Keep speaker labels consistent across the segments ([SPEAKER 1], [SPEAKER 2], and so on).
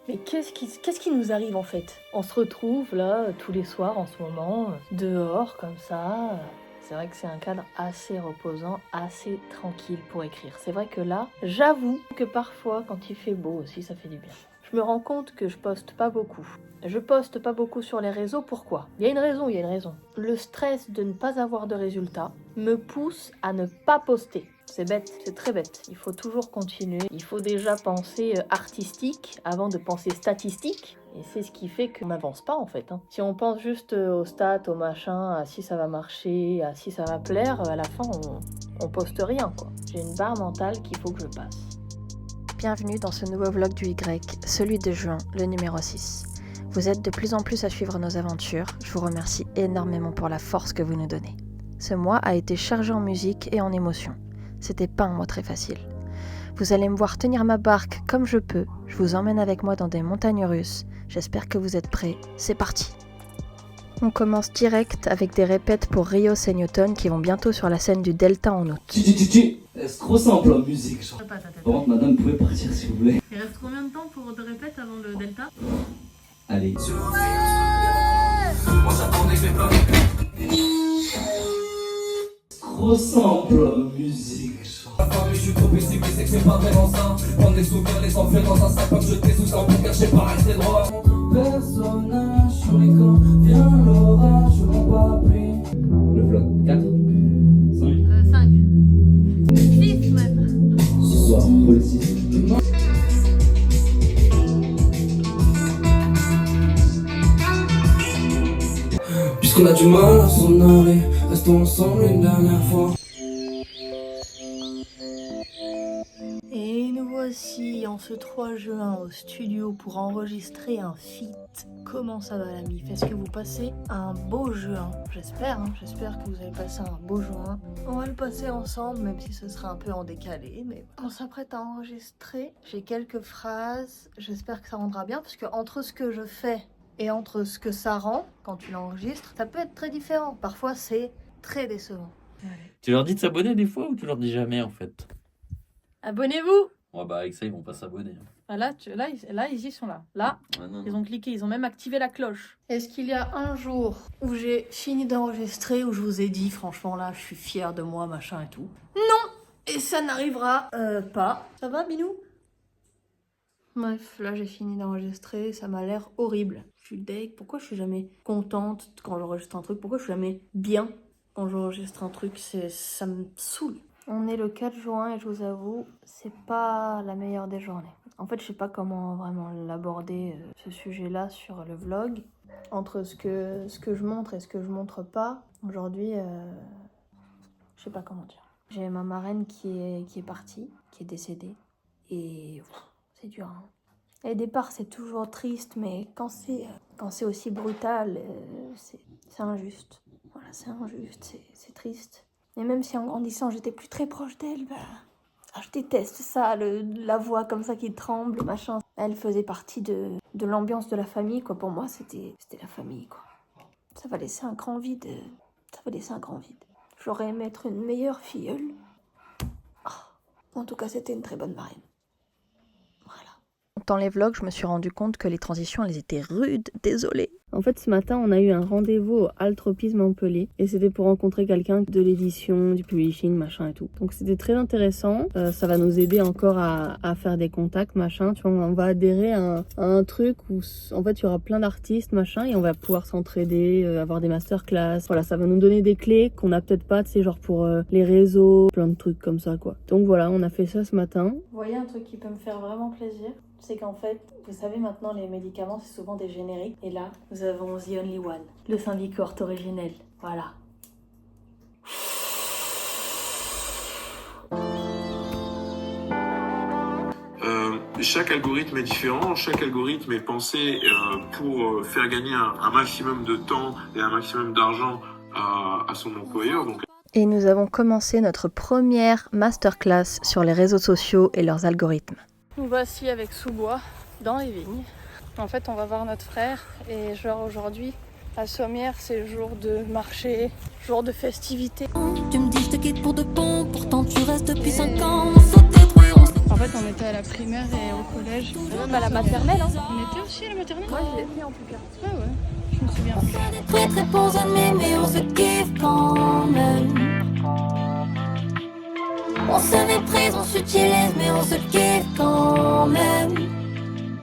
[SPEAKER 1] Mais qu'est-ce qui nous arrive en fait? On se retrouve là tous les soirs en ce moment, dehors comme ça. C'est vrai que c'est un cadre assez reposant, assez tranquille pour écrire. C'est vrai que là, j'avoue que parfois quand il fait beau aussi, ça fait du bien. Je me rends compte que je poste pas beaucoup. Je poste pas beaucoup sur les réseaux, pourquoi? Il y a une raison. Le stress de ne pas avoir de résultats me pousse à ne pas poster. C'est bête, c'est très bête. Il faut toujours continuer. Il faut déjà penser artistique avant de penser statistique. Et c'est ce qui fait qu'on n'avance pas en fait. Si on pense juste aux stats, au machin, à si ça va marcher, à si ça va plaire, à la fin on poste rien quoi. J'ai une barre mentale qu'il faut que je passe.
[SPEAKER 2] Bienvenue dans ce nouveau vlog du Y, celui de juin, le numéro 6. Vous êtes de plus en plus à suivre nos aventures. Je vous remercie énormément pour la force que vous nous donnez. Ce mois a été chargé en musique et en émotions. C'était pas un mois très facile. Vous allez me voir tenir ma barque comme je peux. Je vous emmène avec moi dans des montagnes russes. J'espère que vous êtes prêts. C'est parti! On commence direct avec des répètes pour Rio Seignoton qui vont bientôt sur la scène du Delta en août.
[SPEAKER 3] C'est trop simple en musique. Genre. Par contre, madame, vous pouvez partir s'il vous plaît.
[SPEAKER 1] Il reste combien de temps pour de répètes avant le Delta?
[SPEAKER 3] Allez. Trop simple en musique. Genre.
[SPEAKER 4] Je suis trop pessimiste, c'est que c'est pas vraiment ça. Prendre des souvenirs, les enfuir dans un sac, pas me jeter sous un pour cacher pas rester droit. Personnage sur l'écran, vient l'orage, je m'en pas plus.
[SPEAKER 3] Le vlog 4,
[SPEAKER 1] 5. 6 même.
[SPEAKER 3] ce soir, pour le 6.
[SPEAKER 4] Puisqu'on a du mal à s'en aller, restons ensemble une dernière fois.
[SPEAKER 1] Et nous voici en ce 3 juin au studio pour enregistrer un feat. Comment ça va la mif? Est-ce que vous passez un beau juin? J'espère que vous avez passé un beau juin. On va le passer ensemble, même si ce sera un peu en décalé, mais on s'apprête à enregistrer. J'ai quelques phrases, j'espère que ça rendra bien, parce que entre ce que je fais et entre ce que ça rend, quand tu l'enregistres, ça peut être très différent. Parfois c'est très décevant.
[SPEAKER 5] Tu leur dis de s'abonner des fois ou tu leur dis jamais en fait?
[SPEAKER 1] Abonnez-vous!
[SPEAKER 5] Ouais bah avec ça ils vont pas s'abonner.
[SPEAKER 1] Ah là, ils y sont là. Là,
[SPEAKER 5] Ah, non,
[SPEAKER 1] ils ont cliqué, ils ont même activé la cloche. Est-ce qu'il y a un jour où j'ai fini d'enregistrer, où je vous ai dit, franchement là, je suis fière de moi, machin et tout? Non! Et ça n'arrivera pas. Ça va, Binou? Bref, là j'ai fini d'enregistrer, ça m'a l'air horrible. Je suis deg, pourquoi je suis jamais contente quand j'enregistre un truc? Pourquoi je suis jamais bien quand j'enregistre un truc? Ça me saoule. On est le 4 juin et je vous avoue, c'est pas la meilleure des journées. En fait, je sais pas comment vraiment l'aborder, ce sujet-là sur le vlog. Entre ce que je montre et ce que je montre pas, aujourd'hui, je sais pas comment dire. J'ai ma marraine qui est partie, qui est décédée. Et c'est dur. Et au départ, c'est toujours triste, mais quand c'est aussi brutal, c'est injuste. Voilà, c'est injuste, c'est triste. Et même si en grandissant, j'étais plus très proche d'elle, je déteste ça, la voix comme ça qui tremble, machin. Elle faisait partie de l'ambiance de la famille, quoi. Pour moi, c'était la famille, quoi. Ça va laisser un grand vide. J'aurais aimé être une meilleure filleule. En tout cas, c'était une très bonne marraine. Voilà.
[SPEAKER 2] Dans les vlogs, je me suis rendu compte que les transitions, elles étaient rudes, désolée.
[SPEAKER 1] En fait, ce matin, on a eu un rendez-vous au Altropisme Montpellier et c'était pour rencontrer quelqu'un de l'édition, du publishing, machin et tout. Donc c'était très intéressant. Ça va nous aider encore à faire des contacts, machin. Tu vois, on va adhérer à un truc où en fait il y aura plein d'artistes, machin, et on va pouvoir s'entraider, avoir des masterclass. Voilà, ça va nous donner des clés qu'on n'a peut-être pas, tu sais, genre pour les réseaux, plein de trucs comme ça, quoi. Donc voilà, on a fait ça ce matin. Vous voyez un truc qui peut me faire vraiment plaisir? C'est qu'en fait, vous savez maintenant, les médicaments, c'est souvent des génériques. Et là, nous avons The Only One, le Symbicort originel. Voilà.
[SPEAKER 6] Chaque algorithme est différent, chaque algorithme est pensé pour faire gagner un maximum de temps et un maximum d'argent à son employeur. Donc...
[SPEAKER 2] Et nous avons commencé notre première masterclass sur les réseaux sociaux et leurs algorithmes.
[SPEAKER 1] Nous voici avec Sous-Bois dans les vignes. En fait, on va voir notre frère et genre aujourd'hui, à Sommières, c'est jour de marché, jour de festivité.
[SPEAKER 7] Tu me dis je te quitte pour de bon, pourtant tu restes depuis 5 ans.
[SPEAKER 1] En fait, quand on était à la primaire et au collège.
[SPEAKER 2] Même à la maternelle, hein.
[SPEAKER 1] On était aussi à la maternelle?
[SPEAKER 2] Moi, je l'ai fait en tout cas.
[SPEAKER 1] Ah ouais, je me souviens plus.
[SPEAKER 7] On est très très bons amis, mais on se kiffe quand même. On se méprise, on s'utilise, mais on se kiffe quand même.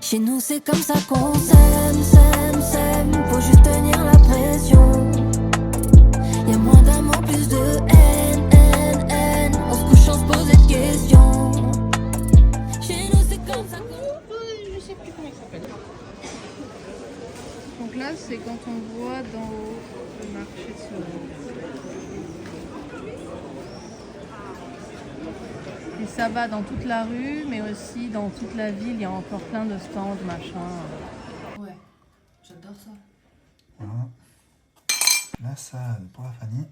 [SPEAKER 7] Chez nous c'est comme ça qu'on s'aime, s'aime, s'aime. Faut juste tenir la pression. Y'a moins d'amour, plus de haine, haine, haine. On se couche sans se poser de questions. Chez nous c'est comme ça qu'on...
[SPEAKER 1] Je sais plus comment il s'appelle. Donc là, c'est quand on voit d'en haut le marché de Soho. Et ça va dans toute la rue, mais aussi dans toute la ville. Il y a encore plein de stands, machin. Ouais, j'adore ça.
[SPEAKER 8] Voilà. La salade pour la Fanny.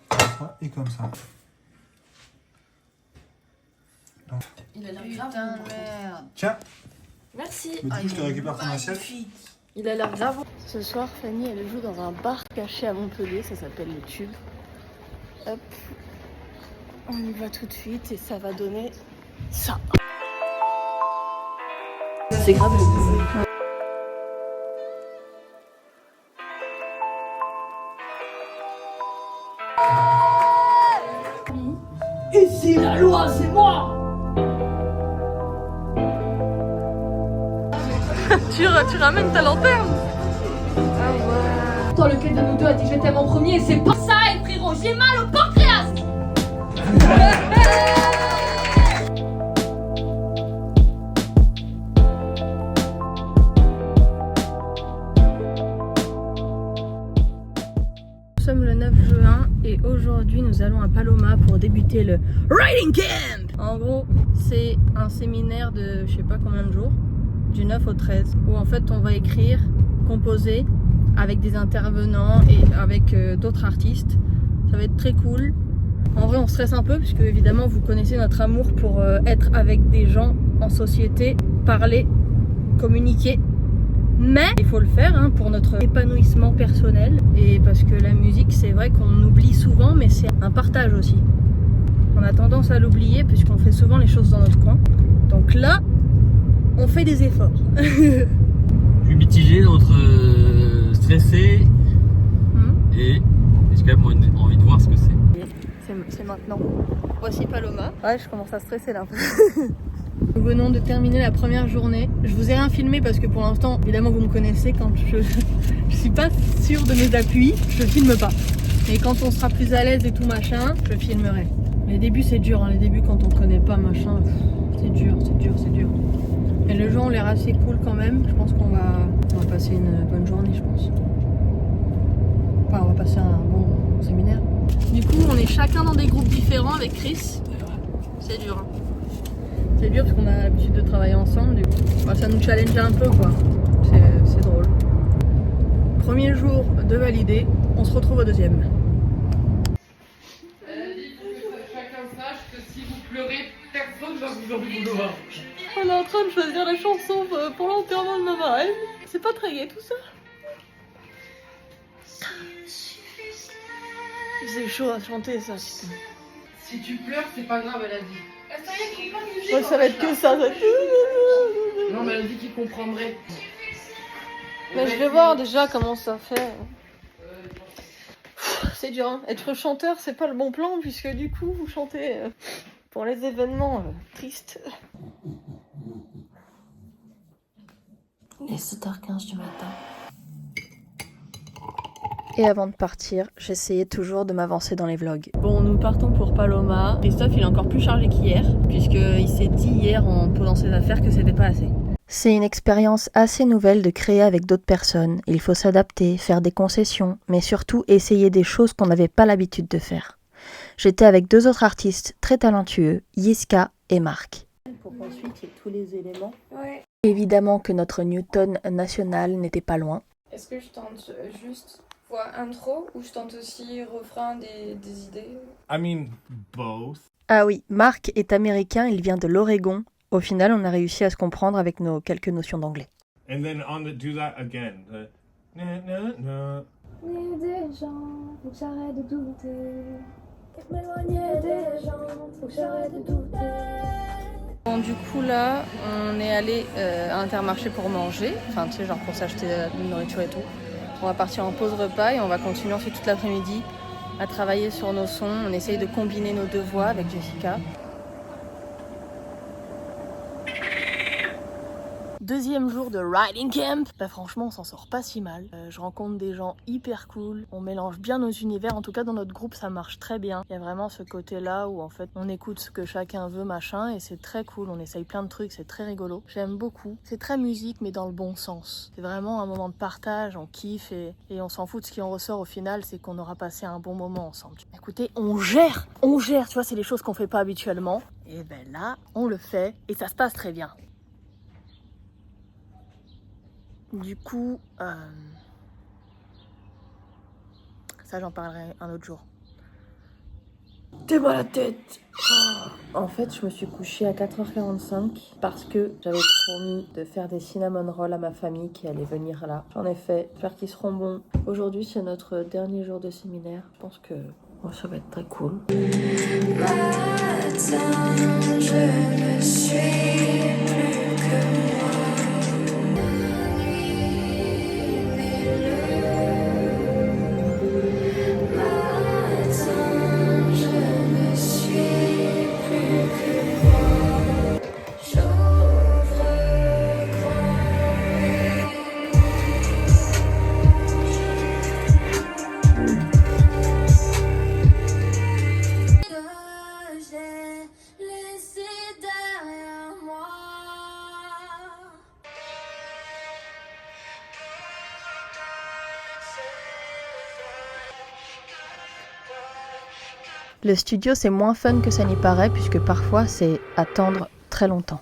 [SPEAKER 8] Comme ça et comme ça. Donc.
[SPEAKER 1] Il a l'air grave. Putain, merde.
[SPEAKER 8] Tiens,
[SPEAKER 2] Merci.
[SPEAKER 8] mais du coup, je te récupère ton assiette.
[SPEAKER 2] Il a l'air grave.
[SPEAKER 1] Ce soir, Fanny, elle joue dans un bar caché à Montpellier. Ça s'appelle le Tube. Hop. On y va tout de suite et ça va donner ça.
[SPEAKER 2] C'est grave le buzz.
[SPEAKER 5] Ici, la loi, c'est moi.
[SPEAKER 1] Tu ramènes ta lanterne.
[SPEAKER 9] Toi, lequel de nous deux a dit je t'aime en premier? C'est pas ça, et frérot, j'ai mal au pancréas.
[SPEAKER 1] Nous sommes le 9 juin et aujourd'hui nous allons à Paloma pour débuter le Writing Camp. En gros, c'est un séminaire de je sais pas combien de jours, du 9 au 13, où en fait on va écrire, composer avec des intervenants et avec d'autres artistes. Ça va être très cool. En vrai on stresse un peu puisque évidemment vous connaissez notre amour pour être avec des gens en société, parler, communiquer. Mais il faut le faire hein, pour notre épanouissement personnel et parce que la musique c'est vrai qu'on oublie souvent mais c'est un partage aussi. On a tendance à l'oublier puisqu'on fait souvent les choses dans notre coin. Donc là, on fait des efforts.
[SPEAKER 5] Je suis mitigé entre stressé et j'ai quand même envie de voir ce que c'est.
[SPEAKER 1] C'est maintenant. Voici Paloma. Ouais, je commence à stresser là. Nous venons de terminer la première journée. Je vous ai rien filmé parce que pour l'instant, évidemment, vous me connaissez. Quand je suis pas sûre de mes appuis, je filme pas. Et quand on sera plus à l'aise et tout machin, je filmerai. Les débuts, c'est dur. Hein. Les débuts, quand on connaît pas machin, c'est dur, c'est dur, c'est dur. Et les gens ont l'air assez cool quand même. Je pense qu'on va passer une bonne journée, je pense. Enfin, on va passer un bon séminaire. Du coup, on est chacun dans des groupes différents avec Chris. C'est dur. Hein. C'est dur parce qu'on a l'habitude de travailler ensemble. Du coup. Bah, ça nous challenge un peu, quoi. C'est drôle. Premier jour de validé. On se retrouve au deuxième.
[SPEAKER 9] Chacun sache que si vous pleurez, personne va vous en vouloir.
[SPEAKER 1] On est en train de choisir la chanson pour l'enterrement de ma marraine. C'est pas très gai tout ça. C'est chaud à chanter ça. Putain.
[SPEAKER 9] Si tu pleures, c'est pas grave, elle a dit. Ça y est, qu'il parle de musique.
[SPEAKER 1] Ouais, ça va être que ça.
[SPEAKER 9] Non, mais elle a dit qu'il comprendrait.
[SPEAKER 1] Mais je vais voir déjà comment ça fait. C'est dur, hein. Être chanteur, c'est pas le bon plan puisque du coup, vous chantez pour les événements tristes.
[SPEAKER 2] Il est 7h15 du matin. Et avant de partir, j'essayais toujours de m'avancer dans les vlogs.
[SPEAKER 1] Bon, nous partons pour Paloma. Christophe, il est encore plus chargé qu'hier, puisqu'il s'est dit hier en posant ses affaires que c'était pas assez.
[SPEAKER 2] C'est une expérience assez nouvelle de créer avec d'autres personnes. Il faut s'adapter, faire des concessions, mais surtout essayer des choses qu'on n'avait pas l'habitude de faire. J'étais avec deux autres artistes très talentueux, Yiska et Marc.
[SPEAKER 1] Pour qu'ensuite il y ait tous les éléments.
[SPEAKER 2] Ouais. Évidemment que notre Newton national n'était pas loin.
[SPEAKER 10] Est-ce que je tente juste voix intro ou je tente aussi refrain des idées?
[SPEAKER 11] I mean, both.
[SPEAKER 2] Ah oui, Marc est américain, il vient de l'Oregon. Au final, on a réussi à se comprendre avec nos quelques notions d'anglais.
[SPEAKER 11] And then do that again. Na, na, na.
[SPEAKER 7] Des gens, faut que j'arrête de douter. M'éloigner des gens, faut que j'arrête de douter.
[SPEAKER 10] Bon, du coup, là, on est allé à Intermarché pour manger. Enfin, tu sais, genre pour s'acheter de la nourriture et tout. On va partir en pause repas et on va continuer ensuite toute l'après-midi à travailler sur nos sons. On essaye de combiner nos deux voix avec Jessica.
[SPEAKER 1] Deuxième jour de riding camp. Bah franchement on s'en sort pas si mal. Je rencontre des gens hyper cool. On mélange bien nos univers. En tout cas dans notre groupe ça marche très bien. Il y a vraiment ce côté là où en fait on écoute ce que chacun veut machin et c'est très cool. On essaye plein de trucs, c'est très rigolo. J'aime beaucoup. C'est très musique mais dans le bon sens. C'est vraiment un moment de partage, on kiffe et on s'en fout de ce qui en ressort au final, c'est qu'on aura passé un bon moment ensemble. Écoutez, on gère, tu vois, c'est les choses qu'on fait pas habituellement. Et ben là, on le fait et ça se passe très bien. Du coup, ça j'en parlerai un autre jour. T'es mal à la tête. En fait, je me suis couchée à 4h45 parce que j'avais promis de faire des cinnamon rolls à ma famille qui allait venir là. J'en ai fait, j'espère qu'ils seront bons. Aujourd'hui, c'est notre dernier jour de séminaire. Je pense que ça va être très cool.
[SPEAKER 7] Matin, je ne suis plus que moi.
[SPEAKER 2] Le studio, c'est moins fun que ça n'y paraît, puisque parfois, c'est attendre très longtemps.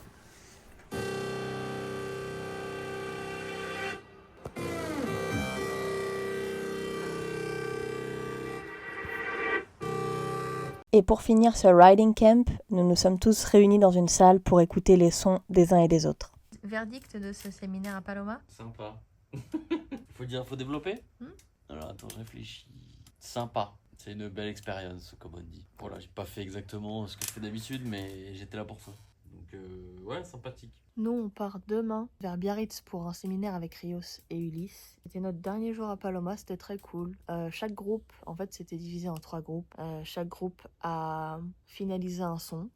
[SPEAKER 2] Et pour finir ce riding camp, nous nous sommes tous réunis dans une salle pour écouter les sons des uns et des autres.
[SPEAKER 1] Verdict de ce séminaire à Paloma?
[SPEAKER 5] Sympa. Faut développer Alors attends, je réfléchis. Sympa. C'est une belle expérience, comme on dit. Voilà, j'ai pas fait exactement ce que je fais d'habitude, mais j'étais là pour ça. Donc ouais, sympathique.
[SPEAKER 1] Nous, on part demain vers Biarritz pour un séminaire avec Rios et Ulysse. C'était notre dernier jour à Paloma, c'était très cool. Chaque groupe, en fait, c'était divisé en 3 groupes. Chaque groupe a finalisé un son.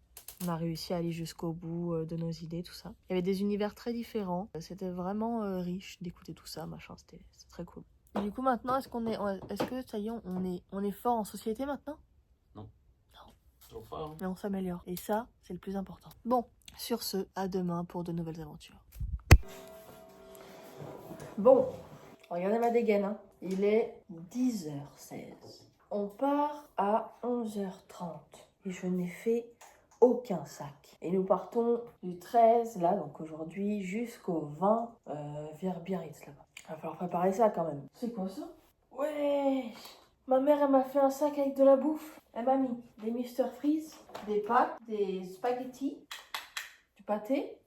[SPEAKER 1] On a réussi à aller jusqu'au bout de nos idées, tout ça. Il y avait des univers très différents. C'était vraiment riche d'écouter tout ça, machin. C'était très cool. Et du coup, maintenant, est-ce que ça y est, on est fort en société maintenant?
[SPEAKER 5] Non. Toujours pas, hein.
[SPEAKER 1] Mais on s'améliore. Et ça, c'est le plus important. Bon, sur ce, à demain pour de nouvelles aventures. Bon, regardez ma dégaine, hein. Il est 10h16. On part à 11h30. Et je n'ai fait aucun sac. Et nous partons du 13, là, donc aujourd'hui, jusqu'au 20, vers Biarritz, là-bas. Il va falloir préparer ça quand même. C'est quoi ça? Ouais. Ma mère, elle m'a fait un sac avec de la bouffe. Elle m'a mis des Mr Freeze, des pâtes, des spaghettis, du pâté,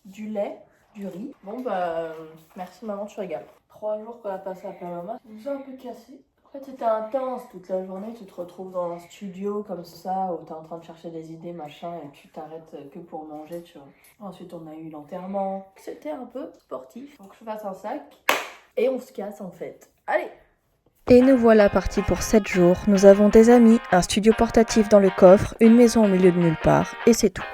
[SPEAKER 1] du lait, du riz. Bon bah, merci maman, tu régales. 3 jours qu'on a passé à Paloma, ça nous a un peu cassé. En fait, c'était intense toute la journée. Tu te retrouves dans un studio comme ça où t'es en train de chercher des idées, machin, et tu t'arrêtes que pour manger, tu vois. Ensuite, on a eu l'enterrement. C'était un peu sportif. Donc, je fasse un sac et on se casse en fait. Allez!
[SPEAKER 2] Et nous voilà partis pour 7 jours. Nous avons des amis, un studio portatif dans le coffre, une maison au milieu de nulle part, et c'est tout.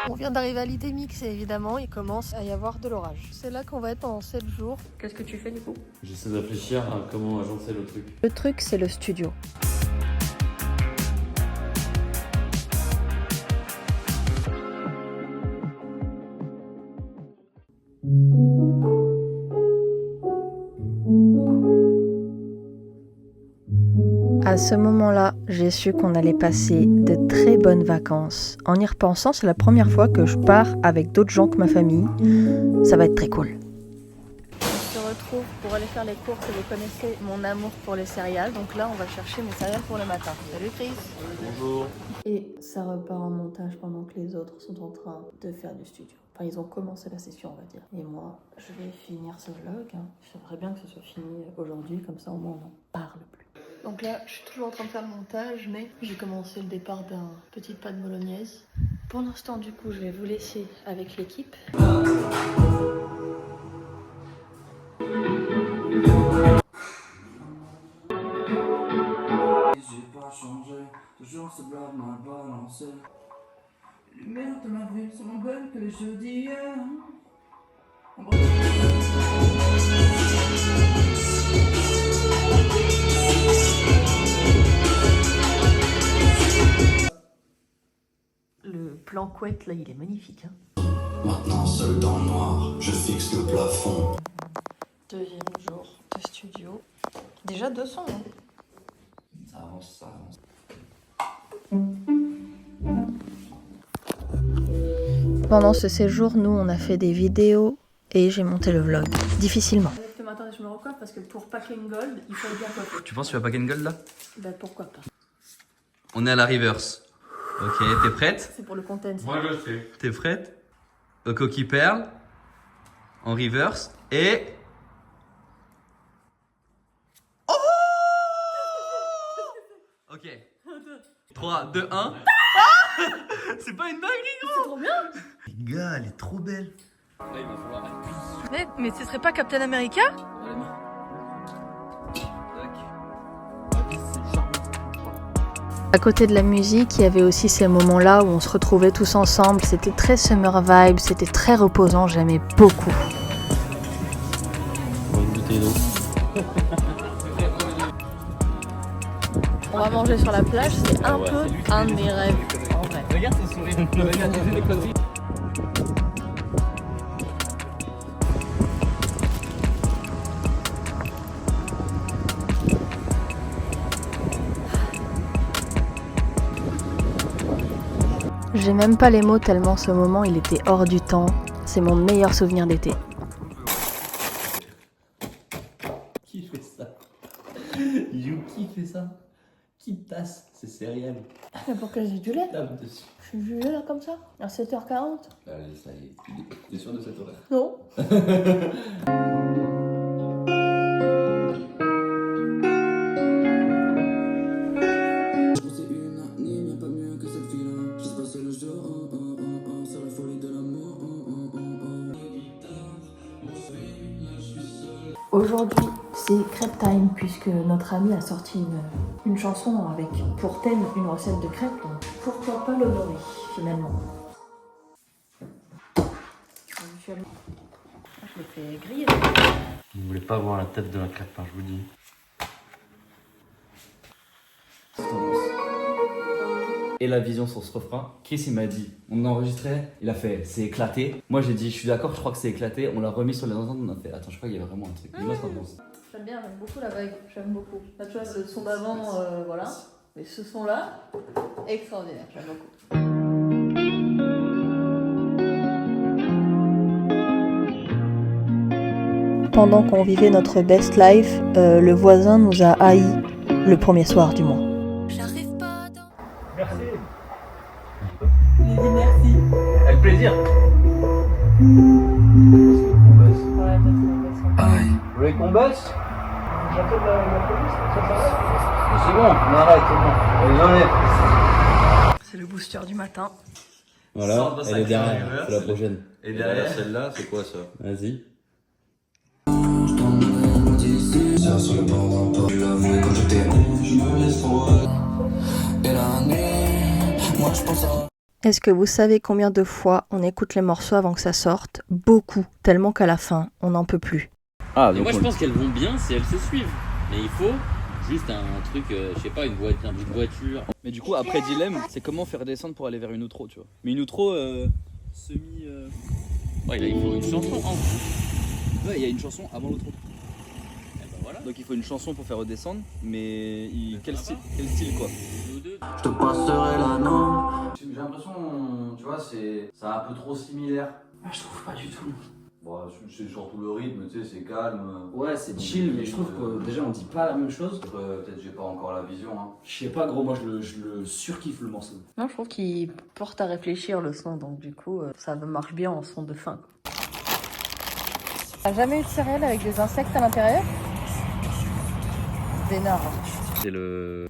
[SPEAKER 1] On vient d'arriver à l'Idemix et évidemment, il commence à y avoir de l'orage. C'est là qu'on va être pendant 7 jours. Qu'est-ce que tu fais du coup?
[SPEAKER 5] J'essaie de réfléchir à comment agencer le truc.
[SPEAKER 2] Le truc, c'est le studio. À ce moment-là, j'ai su qu'on allait passer de très bonnes vacances. En y repensant, c'est la première fois que je pars avec d'autres gens que ma famille. Ça va être très cool.
[SPEAKER 1] On se retrouve pour aller faire les courses. Vous connaissez mon amour pour les céréales. Donc là, on va chercher mes céréales pour le matin. Salut Chris.
[SPEAKER 5] Bonjour.
[SPEAKER 1] Et ça repart en montage pendant que les autres sont en train de faire du studio. Enfin, ils ont commencé la session, on va dire. Et moi, je vais finir ce vlog. J'aimerais bien que ce soit fini aujourd'hui. Comme ça, au moins, on n'en parle plus. Donc là, je suis toujours en train de faire le montage, mais j'ai commencé le départ d'un petit pâte bolognaise. Pour l'instant, du coup, je vais vous laisser avec l'équipe.
[SPEAKER 4] J'ai pas changé, toujours ce blog mal balancé. Les lumières de ma ville sont moins belles que les jeux d'hier.
[SPEAKER 1] Le plan couette, là, il est magnifique. Hein.
[SPEAKER 4] Maintenant seul dans le noir, je fixe le plafond.
[SPEAKER 1] Deuxième jour de studio. Déjà 200, hein.
[SPEAKER 3] Ça avance, ça avance.
[SPEAKER 2] Pendant ce séjour, nous, on a fait des vidéos et j'ai monté le vlog. Difficilement.
[SPEAKER 1] Attendez, je me recoiffe parce que pour Packing Gold, il faut bien coiffer.
[SPEAKER 12] Tu penses que tu vas pack and gold là?
[SPEAKER 1] Bah pourquoi pas.
[SPEAKER 12] On est à la reverse. Ok, t'es prête?
[SPEAKER 1] C'est pour le content.
[SPEAKER 11] Moi je sais.
[SPEAKER 12] T'es prête? Au coquille perle. En reverse. Et... Oh! Ok. 3, 2, 1. C'est pas une dinguerie, gros!
[SPEAKER 1] C'est trop bien!
[SPEAKER 8] Les gars, elle est trop belle.
[SPEAKER 5] Là, il va falloir être plus.
[SPEAKER 1] Mais ce serait pas Captain America?
[SPEAKER 2] À côté de la musique, il y avait aussi ces moments-là où on se retrouvait tous ensemble. C'était très summer vibe, c'était très reposant, j'aimais beaucoup.
[SPEAKER 5] Une bouteille d'eau.
[SPEAKER 10] On va manger sur la plage, c'est un peu un de mes rêves en vrai.
[SPEAKER 5] Regarde ce sourire. Regarde les conneries.
[SPEAKER 2] J'ai même pas les mots tellement ce moment il était hors du temps. C'est mon meilleur souvenir d'été.
[SPEAKER 3] Qui fait ça? Yuki fait ça? Qui tasse? C'est céréales.
[SPEAKER 1] Mais pour que j'ai du lait?
[SPEAKER 3] Tape dessus.
[SPEAKER 1] Je suis jugée là comme ça? À 7h40?
[SPEAKER 3] Allez, ça y est. T'es sûr de cet horaire?
[SPEAKER 1] Non. Aujourd'hui, c'est crêpe time puisque notre ami a sorti une chanson avec pour thème une recette de crêpes. Donc pourquoi pas l'honorer finalement. Je l'ai fait griller.
[SPEAKER 5] Vous voulez pas voir la tête de la crêpe, hein, je vous dis.
[SPEAKER 12] Et la vision sur ce refrain, Chris il m'a dit, on a enregistré, il a fait c'est éclaté. Moi j'ai dit je suis d'accord, je crois que c'est éclaté, on l'a remis sur les enceintes, on a fait attends je crois qu'il y avait vraiment un truc. Dis-moi ce qu'on pense.
[SPEAKER 1] J'aime bien, j'aime beaucoup la vague, j'aime beaucoup. Là tu vois le son d'avant, voilà. Mais ce son là, extraordinaire, j'aime beaucoup.
[SPEAKER 2] Pendant qu'on vivait notre best life, le voisin nous a haïs le premier soir du mois.
[SPEAKER 11] Merci.
[SPEAKER 1] J'ai dit merci.
[SPEAKER 12] Avec plaisir. Vous voulez qu'on baisse?
[SPEAKER 11] J'appelle la police, ça s'arrête.
[SPEAKER 12] C'est bon, on arrête, c'est bon. Allez,
[SPEAKER 1] C'est le booster du matin.
[SPEAKER 3] Voilà, elle est derrière, c'est la prochaine.
[SPEAKER 12] Et derrière
[SPEAKER 3] celle-là, c'est quoi ça? Vas-y.
[SPEAKER 4] Sur le bord d'un port, je l'avouais quand j'étais haut, je me laisse trop. Et la nuit, moi je pense à...
[SPEAKER 2] Est-ce que vous savez combien de fois on écoute les morceaux avant que ça sorte? Beaucoup, tellement qu'à la fin, on n'en peut plus.
[SPEAKER 12] Ah,
[SPEAKER 5] Et moi je pense qu'elles vont bien si elles se suivent. Mais il faut juste un truc, je sais pas, une voiture.
[SPEAKER 12] Mais du coup, après dilemme, c'est comment faire descendre pour aller vers une outro, tu vois. Mais une outro semi...
[SPEAKER 5] Ouais, là il faut une chanson en plus.
[SPEAKER 12] Ouais, il y a une chanson avant l'outro.
[SPEAKER 5] Et ben voilà.
[SPEAKER 12] Donc il faut une chanson pour faire redescendre, mais quel style quoi?
[SPEAKER 4] Je te passerai la note.
[SPEAKER 3] J'ai l'impression, tu vois, c'est un peu trop similaire.
[SPEAKER 1] Je trouve pas du tout.
[SPEAKER 3] Bon, c'est surtout le rythme, tu sais, c'est calme.
[SPEAKER 13] Ouais, c'est chill, mais je trouve que déjà on dit pas la même chose.
[SPEAKER 3] Peut-être j'ai pas encore la vision. Hein.
[SPEAKER 13] Je sais pas, gros, moi je le surkiffe le morceau.
[SPEAKER 1] Non, je trouve qu'il porte à réfléchir le son, donc du coup, ça marche bien en son de fin.
[SPEAKER 10] T'as jamais eu de céréales avec des insectes à l'intérieur? Vénard.
[SPEAKER 12] C'est le...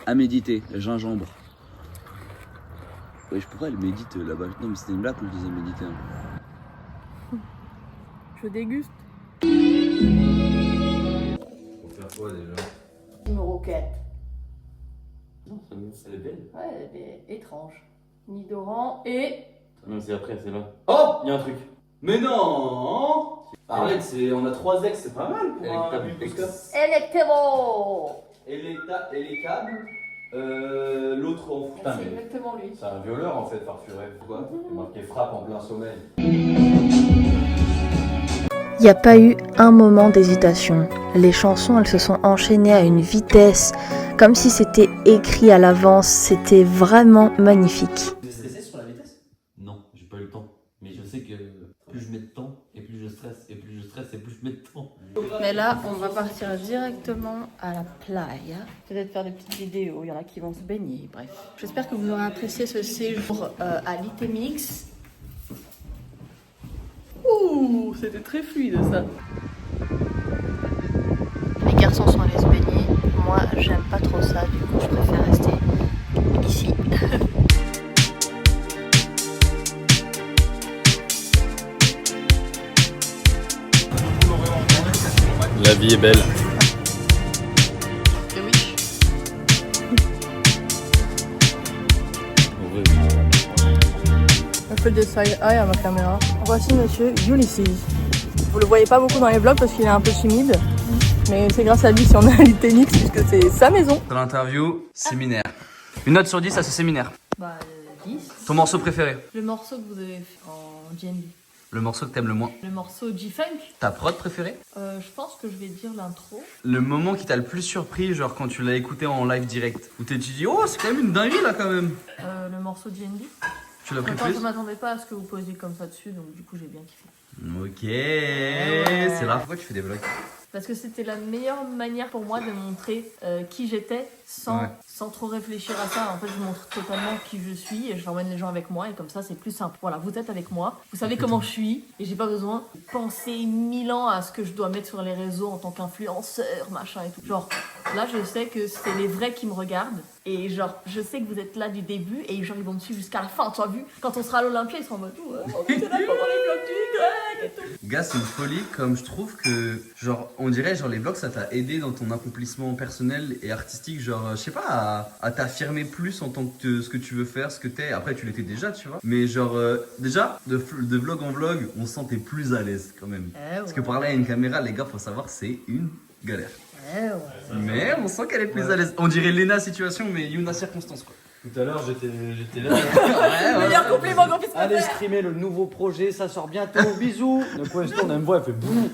[SPEAKER 12] À méditer, gingembre. Ouais, pourquoi elle médite là-bas? Non, mais c'était une blague quand je disais méditer.
[SPEAKER 10] Je déguste.
[SPEAKER 12] Faut faire quoi déjà?
[SPEAKER 1] Numéro 4.
[SPEAKER 5] Elle est belle.
[SPEAKER 1] Ouais, elle est étrange. Nidoran et...
[SPEAKER 5] Non, c'est après, c'est là.
[SPEAKER 12] Oh,
[SPEAKER 5] Il y a un truc.
[SPEAKER 12] mais non.
[SPEAKER 13] Arrête, on a 3 ex, c'est pas mal pour un
[SPEAKER 12] Electabuzz.
[SPEAKER 1] Electro.
[SPEAKER 12] Electab. L'autre en
[SPEAKER 1] C'est exactement lui.
[SPEAKER 5] C'est un violeur en fait, Farfuret.
[SPEAKER 12] Pourquoi?
[SPEAKER 5] Il est marqué frappe en plein sommeil.
[SPEAKER 2] Il n'y a pas eu un moment d'hésitation. Les chansons, elles se sont enchaînées à une vitesse, comme si c'était écrit à l'avance. C'était vraiment magnifique.
[SPEAKER 5] Tu es stressé sur la vitesse? Non, j'ai pas eu le temps. Mais je sais que plus je mets de temps, et plus je stresse, et plus je stresse, et plus je mets de temps.
[SPEAKER 10] Mais là, on va partir directement à la playa. Peut-être faire des petites vidéos, il y en a qui vont se baigner, bref. J'espère que vous aurez apprécié ce séjour à l'Itemix. Ouh, c'était très fluide ça.
[SPEAKER 2] Les garçons sont allés se baigner. Moi, j'aime pas trop ça, du coup, je préfère rester ici.
[SPEAKER 5] La vie est belle.
[SPEAKER 10] Un peu de side eye à ma caméra. Voici monsieur Ulysses. Vous le voyez pas beaucoup dans les vlogs parce qu'il est un peu timide. Mais c'est grâce à lui si on est à l'Itemix puisque c'est sa maison.
[SPEAKER 12] Dans l'interview, séminaire. Une note sur 10 à ce séminaire.
[SPEAKER 10] Bah 10.
[SPEAKER 12] Ton morceau préféré?
[SPEAKER 10] Le morceau que vous avez fait en GNB.
[SPEAKER 12] Le morceau que t'aimes le moins?
[SPEAKER 10] Le morceau G-Funk.
[SPEAKER 12] Ta prod préférée?
[SPEAKER 10] Je pense que je vais dire l'intro.
[SPEAKER 12] Le moment qui t'a le plus surpris, genre quand tu l'as écouté en live direct, où t'es dit oh c'est quand même une dinguerie là quand même.
[SPEAKER 10] Le morceau GNB.
[SPEAKER 12] Tu l'as pris
[SPEAKER 10] Attends,
[SPEAKER 12] plus?
[SPEAKER 10] je m'attendais pas à ce que vous posiez comme ça dessus, donc du coup j'ai bien kiffé.
[SPEAKER 12] Ok, c'est là. Pourquoi tu fais des vlogs?
[SPEAKER 10] Parce que c'était la meilleure manière pour moi de montrer qui j'étais sans trop réfléchir à ça. En fait, je montre totalement qui je suis et je emmène les gens avec moi et comme ça, c'est plus simple. Voilà, vous êtes avec moi, vous savez comment je suis et j'ai pas besoin de penser 1000 ans à ce que je dois mettre sur les réseaux en tant qu'influenceur, machin et tout. Genre, là, je sais que c'est les vrais qui me regardent et genre, je sais que vous êtes là du début et genre, ils vont me suivre jusqu'à la fin. Tu as vu? Quand on sera à l'Olympia, ils seront en mode on était là pendant les vlogs du Y et tout.
[SPEAKER 12] Gars, c'est une folie comme je trouve que genre on dirait genre les vlogs ça t'a aidé dans ton accomplissement personnel et artistique, genre je sais pas à t'affirmer plus en tant que ce que tu veux faire, ce que t'es. Après tu l'étais déjà, tu vois, mais genre déjà de vlog en vlog on sent t'es plus à l'aise quand même. Parce que parler à une caméra, les gars, faut savoir c'est une galère. Mais on sent qu'elle est plus à l'aise. On dirait Lena situation mais Yuna circonstance quoi.
[SPEAKER 5] Tout à l'heure j'étais là.
[SPEAKER 10] Meilleur compliment qu'on puisse me
[SPEAKER 13] Allez
[SPEAKER 10] faire.
[SPEAKER 13] streamer le nouveau projet, ça sort bientôt. Bisous. Le point on a une voix, elle fait boum.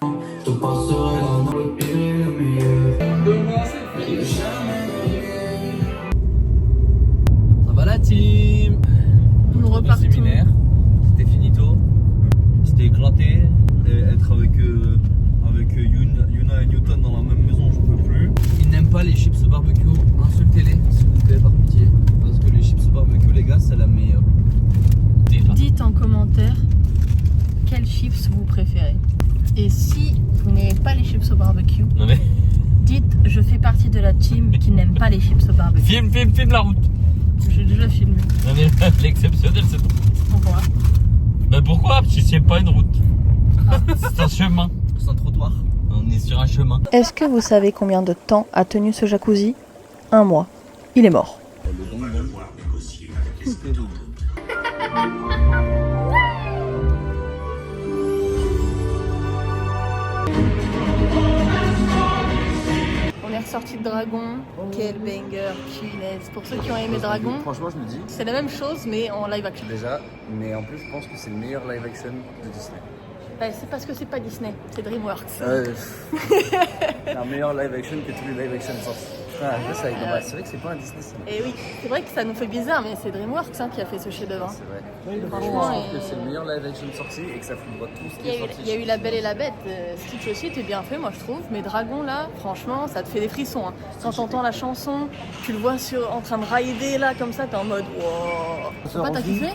[SPEAKER 4] Je te passerai dans le pire et le meilleur.
[SPEAKER 12] Ça va la team?
[SPEAKER 10] Nous repartons.
[SPEAKER 12] Le séminaire, c'était finito. C'était éclaté. Et être avec Yuna et Newton dans la même maison, je peux plus. Ils n'aiment pas les chips barbecue. Insultez-les, s'il vous plaît, par pitié. Parce que les chips barbecue, les gars, c'est la meilleure.
[SPEAKER 10] Dites en commentaire quelles chips vous préférez. Et si vous n'aimez pas les chips au barbecue,
[SPEAKER 5] Non mais.
[SPEAKER 10] dites je fais partie de la team qui n'aime pas les chips au barbecue.
[SPEAKER 5] Filme la route.
[SPEAKER 10] J'ai déjà filmé.
[SPEAKER 5] Non mais l'exceptionnel c'est bon.
[SPEAKER 10] Pourquoi?
[SPEAKER 5] Bah pourquoi? Parce que c'est pas une route. C'est un chemin.
[SPEAKER 12] C'est un trottoir.
[SPEAKER 5] On est sur un chemin.
[SPEAKER 2] Est-ce que vous savez combien de temps a tenu ce jacuzzi? 1 mois. Il est mort.
[SPEAKER 10] On est ressorti de Dragon. Quel banger, punaise. Pour ceux qui ont aimé Dragon,
[SPEAKER 12] Franchement, je me dis.
[SPEAKER 10] c'est la même chose mais en live action.
[SPEAKER 12] Déjà, mais en plus, je pense que c'est le meilleur live action de Disney.
[SPEAKER 10] Bah, c'est parce que c'est pas Disney, c'est DreamWorks.
[SPEAKER 12] Un meilleur live action que tous les live action sortis. C'est vrai que c'est pas un Disney ça.
[SPEAKER 10] Et oui, c'est vrai que ça nous fait bizarre, mais c'est DreamWorks qui a fait ce chef-d'œuvre.
[SPEAKER 12] C'est vrai.
[SPEAKER 10] Franchement,
[SPEAKER 12] Je trouve que c'est le meilleur live action sorti et que ça fout droit tout ce qui est sorti.
[SPEAKER 10] il y a eu La Belle et la Bête. Stitch aussi était bien fait, moi je trouve. Mais Dragon là, franchement, ça te fait des frissons. Hein. Quand t'entends la chanson, tu le vois en train de rider là comme ça, t'es en mode wow. Pas t'as kiffé?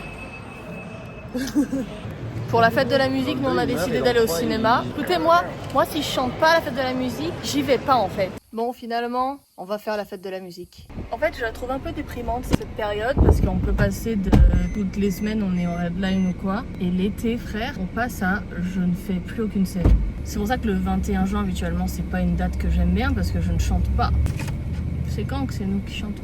[SPEAKER 10] Pour la fête de la musique, nous on a décidé d'aller au cinéma. Écoutez, moi si je chante pas à la fête de la musique, j'y vais pas en fait. Bon, finalement, on va faire la fête de la musique. En fait, je la trouve un peu déprimante cette période parce qu'on peut passer de toutes les semaines, on est en headline ou quoi. Et l'été, frère, on passe à je ne fais plus aucune scène. C'est pour ça que le 21 juin, habituellement, c'est pas une date que j'aime bien parce que je ne chante pas. C'est quand que c'est nous qui chantons ?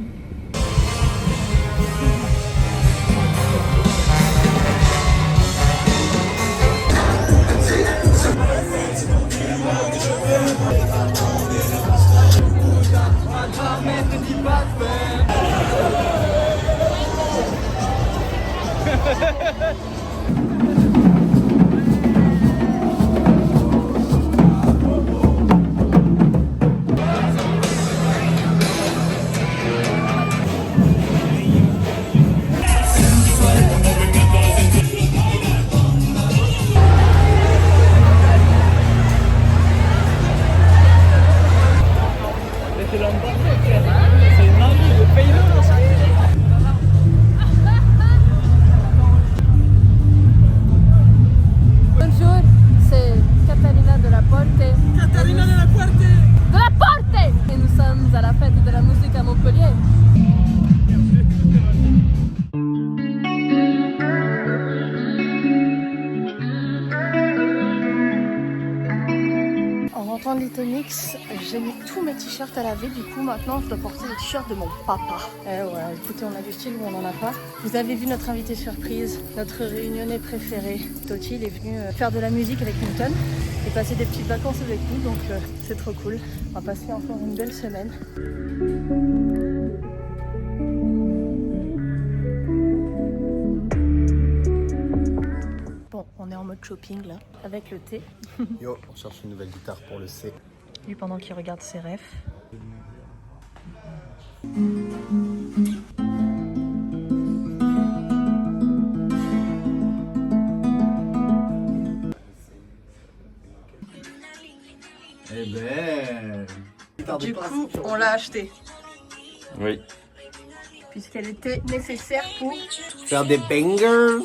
[SPEAKER 10] Bonjour, c'est Catalina de la Porte. Catalina de la Porte. De la Porte. Et nous sommes à la fête de la musique à Montpellier. En rentrant de Litonix, j'ai mis tous mes t-shirts à laver, du coup maintenant je dois porter les t-shirts de mon papa. Ouais, écoutez, on a du style ou on n'en a pas. Vous avez vu notre invité surprise, notre réunionnais préféré. Toti, il est venu faire de la musique avec Newton et passer des petites vacances avec nous, donc c'est trop cool. On va passer encore une belle semaine. Bon, on est en mode shopping là, avec le thé.
[SPEAKER 14] Yo, on cherche une nouvelle guitare pour le C.
[SPEAKER 10] Lui pendant qu'il regarde ses refs.
[SPEAKER 14] Eh ben...
[SPEAKER 10] Du coup, on l'a achetée.
[SPEAKER 5] Oui.
[SPEAKER 10] Puisqu'elle était nécessaire pour
[SPEAKER 14] faire des bangers.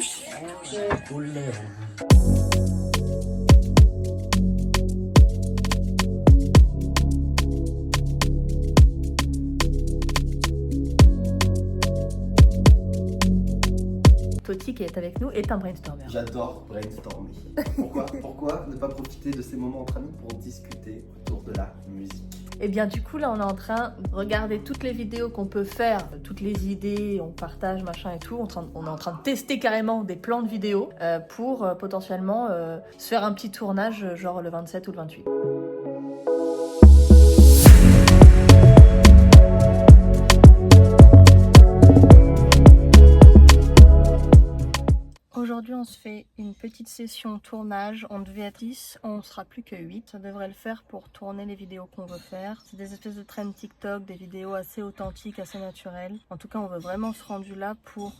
[SPEAKER 10] Toti qui est avec nous est un brainstormer.
[SPEAKER 14] J'adore brainstormer. Pourquoi ne pas profiter de ces moments entre amis pour discuter autour de la musique?
[SPEAKER 10] Et bien du coup là on est en train de regarder toutes les vidéos qu'on peut faire, toutes les idées, on partage machin et tout. On est en train de tester carrément des plans de vidéos pour potentiellement se faire un petit tournage genre le 27 ou le 28. Aujourd'hui, on se fait une petite session tournage. On devait être 10, on sera plus que 8. Ça devrait le faire pour tourner les vidéos qu'on veut faire. C'est des espèces de trends TikTok, des vidéos assez authentiques, assez naturelles. En tout cas, on veut vraiment se rendre là pour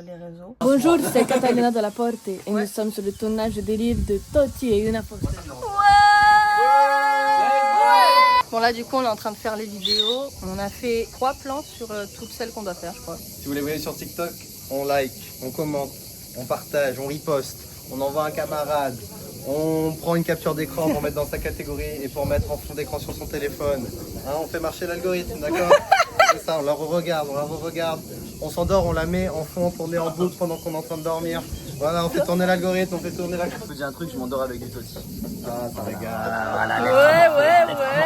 [SPEAKER 10] les réseaux.
[SPEAKER 15] Bonjour, c'est Catalina de la Porte et nous sommes sur le tournage des livres de Toti et Una Forte.
[SPEAKER 10] Bon là du coup on est en train de faire les vidéos. On a fait 3 plans sur toutes celles qu'on doit faire je crois.
[SPEAKER 14] Si vous les voyez sur TikTok, on like, on commente, on partage, on riposte, on envoie un camarade, on prend une capture d'écran pour mettre dans sa catégorie et pour mettre en fond d'écran sur son téléphone. Hein, on fait marcher l'algorithme, d'accord? C'est ça, on la re-regarde, on s'endort, on la met en fond, tournée en boucle pendant qu'on est en train de dormir. Voilà, on fait tourner l'algorithme, on fait tourner la...
[SPEAKER 12] Je peux dire un truc, je m'endors avec du Toti.
[SPEAKER 14] Ah, ça régale.
[SPEAKER 10] Ouais.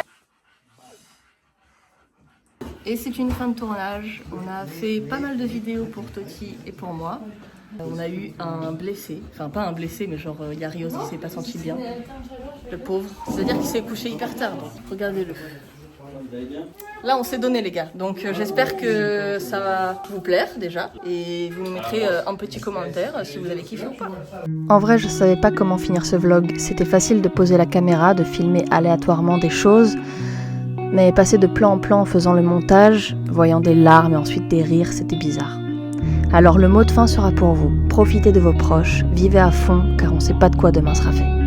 [SPEAKER 10] Et c'est une fin de tournage. On a fait pas mal de vidéos pour Toti et pour moi. On a eu un blessé, enfin pas un blessé, mais genre Yarios qui s'est pas senti bien. Le pauvre. C'est-à-dire qu'il s'est couché hyper tard, donc regardez-le. Là on s'est donné les gars, donc j'espère que ça va vous plaire déjà. Et vous nous mettrez un petit commentaire si vous avez kiffé ou pas.
[SPEAKER 2] En vrai, je savais pas comment finir ce vlog. C'était facile de poser la caméra, de filmer aléatoirement des choses. Mais passer de plan en plan en faisant le montage, voyant des larmes et ensuite des rires, c'était bizarre. Alors le mot de fin sera pour vous. Profitez de vos proches, vivez à fond, car on sait pas de quoi demain sera fait.